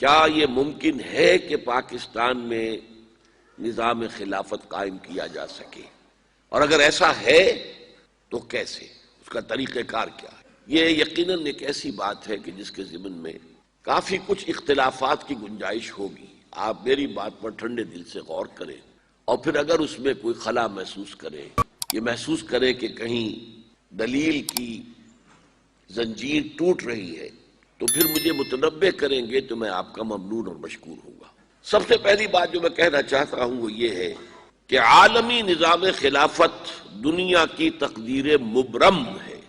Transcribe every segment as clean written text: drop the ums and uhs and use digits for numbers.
کیا یہ ممکن ہے کہ پاکستان میں نظام خلافت قائم کیا جا سکے، اور اگر ایسا ہے تو کیسے، اس کا طریقہ کار کیا ہے؟ یہ یقیناً ایک ایسی بات ہے کہ جس کے ضمن میں کافی کچھ اختلافات کی گنجائش ہوگی۔ آپ میری بات پر ٹھنڈے دل سے غور کریں، اور پھر اگر اس میں کوئی خلا محسوس کریں، یہ محسوس کریں کہ کہیں دلیل کی زنجیر ٹوٹ رہی ہے، تو پھر مجھے متنبہ کریں گے تو میں آپ کا ممنون اور مشکور ہوں گا۔ سب سے پہلی بات جو میں کہنا چاہتا ہوں وہ یہ ہے کہ عالمی نظام خلافت دنیا کی تقدیر مبرم ہے۔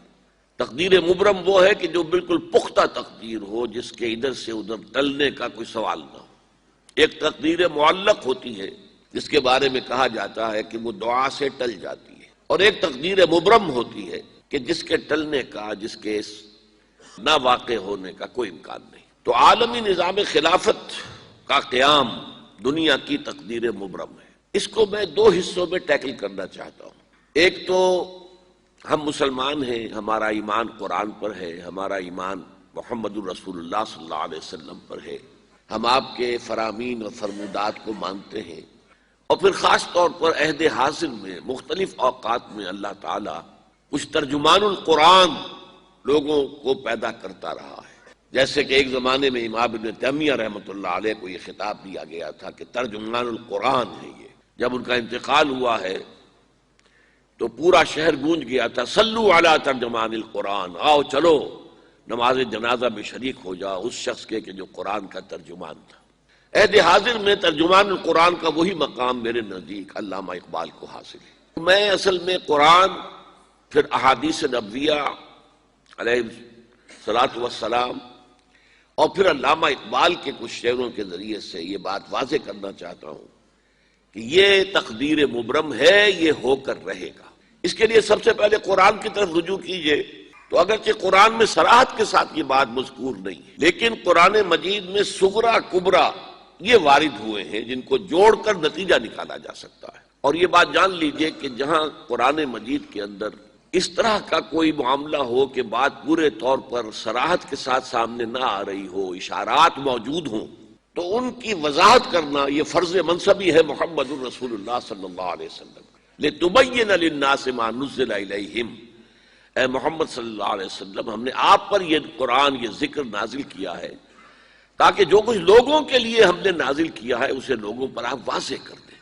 تقدیر مبرم وہ ہے کہ جو بالکل پختہ تقدیر ہو، جس کے ادھر سے ادھر ٹلنے کا کوئی سوال نہ ہو۔ ایک تقدیر معلق ہوتی ہے جس کے بارے میں کہا جاتا ہے کہ وہ دعا سے ٹل جاتی ہے، اور ایک تقدیر مبرم ہوتی ہے کہ جس کے ٹلنے کا، جس کے نہ واقع ہونے کا کوئی امکان نہیں۔ تو عالمی نظام خلافت کا قیام دنیا کی تقدیر مبرم ہے۔ اس کو میں دو حصوں میں ٹیکل کرنا چاہتا ہوں۔ ایک تو ہم مسلمان ہیں، ہمارا ایمان قرآن پر ہے، ہمارا ایمان محمد الرسول اللہ صلی اللہ علیہ وسلم پر ہے، ہم آپ کے فرامین اور فرمودات کو مانتے ہیں، اور پھر خاص طور پر عہد حاضر میں مختلف اوقات میں اللہ تعالیٰ کچھ ترجمان القرآن لوگوں کو پیدا کرتا رہا ہے۔ جیسے کہ ایک زمانے میں امام ابن تیمیہ رحمۃ اللہ علیہ کو یہ خطاب دیا گیا تھا کہ ترجمان القرآن ہے یہ۔ جب ان کا انتقال ہوا ہے تو پورا شہر گونج گیا تھا، صلو علی ترجمان القرآن، آؤ چلو نماز جنازہ میں شریک ہو جاؤ اس شخص کے کہ جو قرآن کا ترجمان تھا۔ عہد حاضر میں ترجمان القرآن کا وہی مقام میرے نزدیک علامہ اقبال کو حاصل ہے۔ میں اصل میں قرآن، پھر احادیث نبویہ علیہ الصلاۃ والسلام، اور پھر علامہ اقبال کے کچھ شعروں کے ذریعے سے یہ بات واضح کرنا چاہتا ہوں کہ یہ تقدیر مبرم ہے، یہ ہو کر رہے گا۔ اس کے لیے سب سے پہلے قرآن کی طرف رجوع کیجئے تو اگرچہ قرآن میں صراحت کے ساتھ یہ بات مذکور نہیں ہے، لیکن قرآن مجید میں صغرا کبرا یہ وارد ہوئے ہیں جن کو جوڑ کر نتیجہ نکالا جا سکتا ہے۔ اور یہ بات جان لیجئے کہ جہاں قرآن مجید کے اندر اس طرح کا کوئی معاملہ ہو کہ بات پورے طور پر صراحت کے ساتھ سامنے نہ آ رہی ہو، اشارات موجود ہوں، تو ان کی وضاحت کرنا یہ فرض منصبی ہے محمد الرسول اللہ صلی اللہ علیہ وسلم۔ لِتُبَيِّنَ لِلنَّاسِ مَا نُزِّلَ إِلَيْهِمْ، اے محمد صلی اللہ علیہ وسلم، ہم نے آپ پر یہ قرآن، یہ ذکر نازل کیا ہے تاکہ جو کچھ لوگوں کے لیے ہم نے نازل کیا ہے اسے لوگوں پر آپ واضح کر دیں۔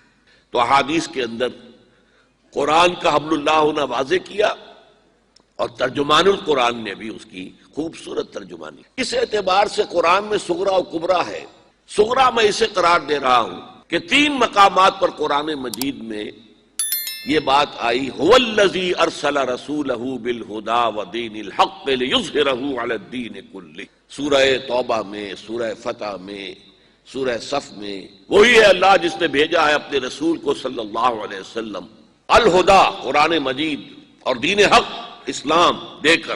تو احادیث کے اندر قرآن کا حبل اللہ ہونا واضح کیا، اور ترجمان القرآن نے بھی اس کی خوبصورت ترجمانی۔ اس اعتبار سے قرآن میں صغرا و کبرا ہے۔ صغرا میں اسے قرار دے رہا ہوں کہ 3 مقامات پر قرآن مجید میں یہ بات آئی، هو الذی ارسل رسولہ بالہدی ودین الحق لیظہرہ علی الدین کلہ۔ سورہ توبہ میں، سورہ فتح میں، سورہ صف میں، وہی ہے اللہ جس نے بھیجا ہے اپنے رسول کو صلی اللہ علیہ وسلم الہدا، قرآن مجید اور دین حق اسلام دے کر،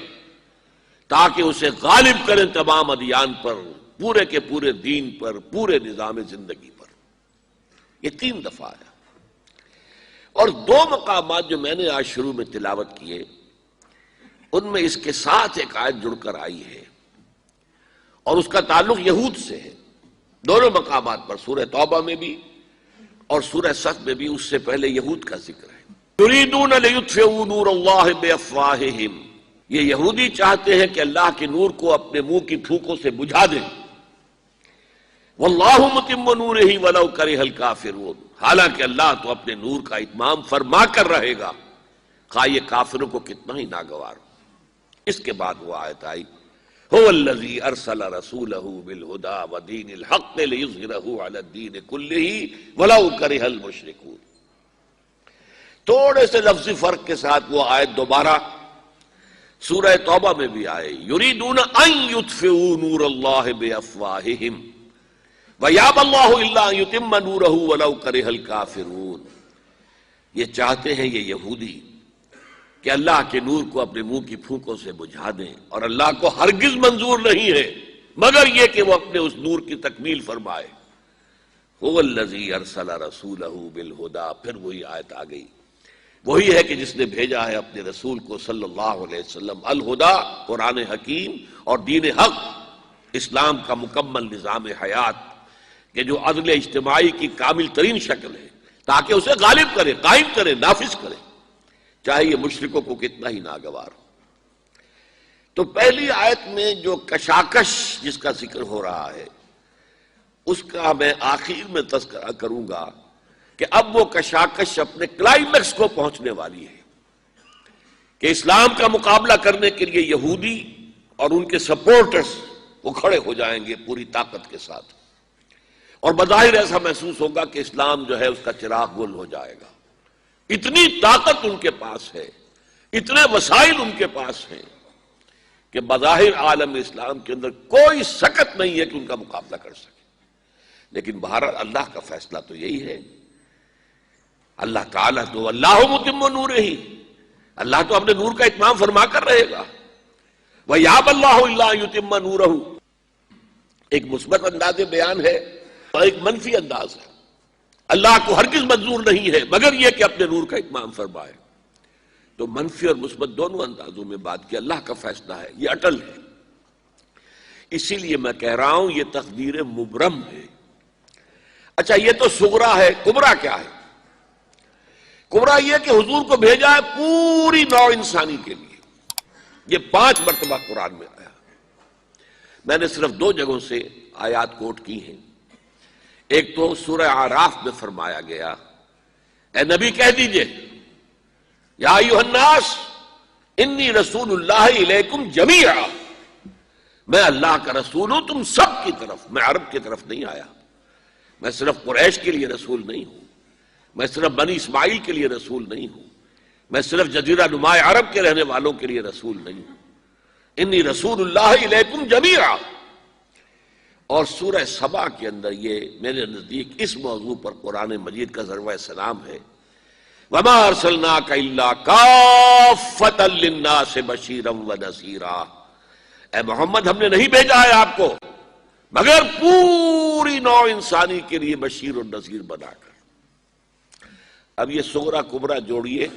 تاکہ اسے غالب کریں تمام ادیان پر، پورے کے پورے دین پر، پورے نظام زندگی پر۔ یہ 3 دفعہ ہے، اور 2 مقامات جو میں نے آج شروع میں تلاوت کیے ان میں اس کے ساتھ ایک آیت جڑ کر آئی ہے، اور اس کا تعلق یہود سے ہے۔ دونوں مقامات پر، سورہ توبہ میں بھی اور سورہ صف میں بھی، اس سے پہلے یہود کا ذکر ہے۔ یریدون لیطفئوا نور اللہ بافواہہم، یہ یہودی چاہتے ہیں کہ اللہ کے نور کو اپنے منہ کی پھونکوں سے بجھا دیں۔ واللہ متم نورہ ولو کرہ الکافرون، حالانکہ اللہ تو اپنے نور کا اتمام فرما کر رہے گا، خواہ یہ کافروں کو کتنا ہی ناگوار ہو۔ اس کے بعد وہ آیت آئی، هو الذی ارسل رسولہ بالہدی ودین الحق لیظہرہ علی الدین کلہ ولو کرہ المشرکون۔ تھوڑے سے لفظی فرق کے ساتھ وہ آیت دوبارہ سورہ توبہ میں بھی آئے، یریدون ان یطفئوا نور اللہ بافواہہم وَيَأْبَى اللَّهُ إِلَّا أَن يُتِمَّ نُورَهُ وَلَوْ كَرِهَ الْكَافِرُونَ۔ یہ چاہتے ہیں یہ یہودی کہ اللہ کے نور کو اپنے منہ کی پھونکوں سے بجھا دیں، اور اللہ کو ہرگز منظور نہیں ہے مگر یہ کہ وہ اپنے اس نور کی تکمیل فرمائے۔ هُوَ الَّذِي أَرْسَلَ رَسُولَهُ بِالْهُدَىٰ، پھر وہی آیت آ گئی، وہی ہے کہ جس نے بھیجا ہے اپنے رسول کو صلی اللہ علیہ وسلم الہدا، قرآن حکیم اور دین حق، اسلام کا مکمل نظام حیات کہ جو عدل اجتماعی کی کامل ترین شکل ہے، تاکہ اسے غالب کرے، قائم کرے، نافذ کرے، چاہے یہ مشرکوں کو کتنا ہی ناگوار ہو۔ تو پہلی آیت میں جو کشاکش جس کا ذکر ہو رہا ہے اس کا میں آخر میں تذکرہ کروں گا کہ اب وہ کشاکش اپنے کلائمیکس کو پہنچنے والی ہے کہ اسلام کا مقابلہ کرنے کے لیے یہودی اور ان کے سپورٹرز وہ کھڑے ہو جائیں گے پوری طاقت کے ساتھ، اور بظاہر ایسا محسوس ہوگا کہ اسلام جو ہے اس کا چراغ گل ہو جائے گا۔ اتنی طاقت ان کے پاس ہے، اتنے وسائل ان کے پاس ہیں کہ بظاہر عالم اسلام کے اندر کوئی سکت نہیں ہے کہ ان کا مقابلہ کر سکے۔ لیکن بہرحال اللہ کا فیصلہ تو یہی ہے، اللہ تعالیٰ تو اللہ متم نورہ، اللہ تو اپنے نور کا اتمام فرما کر رہے گا۔ وَيَأْبَى اللَّهُ إِلَّا أَن يُتِمَّ نُورَهُ، ایک مثبت انداز بیان ہے اور ایک منفی انداز ہے۔ اللہ کو ہرگز منظور نہیں ہے مگر یہ کہ اپنے نور کا اتمام فرمائے۔ تو منفی اور مثبت دونوں اندازوں میں بات کی، اللہ کا فیصلہ ہے، یہ اٹل ہے۔ اسی لیے میں کہہ رہا ہوں یہ تقدیر مبرم ہے۔ اچھا یہ تو صغرا ہے، کبرا کیا ہے؟ کبرا یہ کہ حضور کو بھیجا ہے پوری نوع انسانی کے لیے۔ یہ 5 مرتبہ قرآن میں آیا، میں نے صرف 2 جگہوں سے آیات کوٹ کی ہیں۔ ایک تو سورہ اعراف میں فرمایا گیا، اے نبی کہہ دیجئے یا ایھا الناس انی رسول اللہ الیکم جمیعا، میں اللہ کا رسول ہوں تم سب کی طرف، میں عرب کی طرف نہیں آیا، میں صرف قریش کے لیے رسول نہیں ہوں، میں صرف بنی اسماعیل کے لیے رسول نہیں ہوں، میں صرف جزیرہ نما عرب کے رہنے والوں کے لیے رسول نہیں ہوں، انی رسول اللہ الیکم جمیعا۔ اور سورہ سبا کے اندر یہ میرے نزدیک اس موضوع پر قرآن مجید کا ضربہ سلام ہے، وَمَا أَرْسَلْنَاكَ إِلَّا كَافَّةً لِلنَّاسِ بَشِيرًا وَنَذِيرًا، اے محمد ہم نے نہیں بھیجا ہے آپ کو مگر پوری نوع انسانی کے لیے بشیر اور نذیر بنا کر۔ اب یہ صغرا کبرا جوڑیے،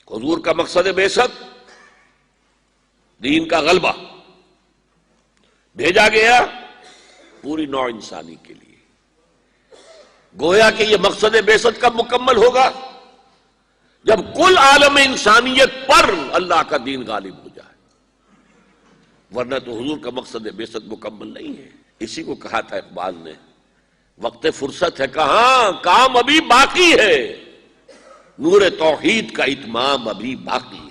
حضور کا مقصد بعثت دین کا غلبہ، بھیجا گیا پوری نوع انسانی کے لیے۔ گویا کہ یہ مقصد بعثت کب مکمل ہوگا؟ جب کل عالم انسانیت پر اللہ کا دین غالب ہو جائے، ورنہ تو حضور کا مقصد بعثت مکمل نہیں ہے۔ اسی کو کہا تھا اقبال نے، وقت فرصت ہے کہاں، کام ابھی باقی ہے، نور توحید کا اتمام ابھی باقی ہے۔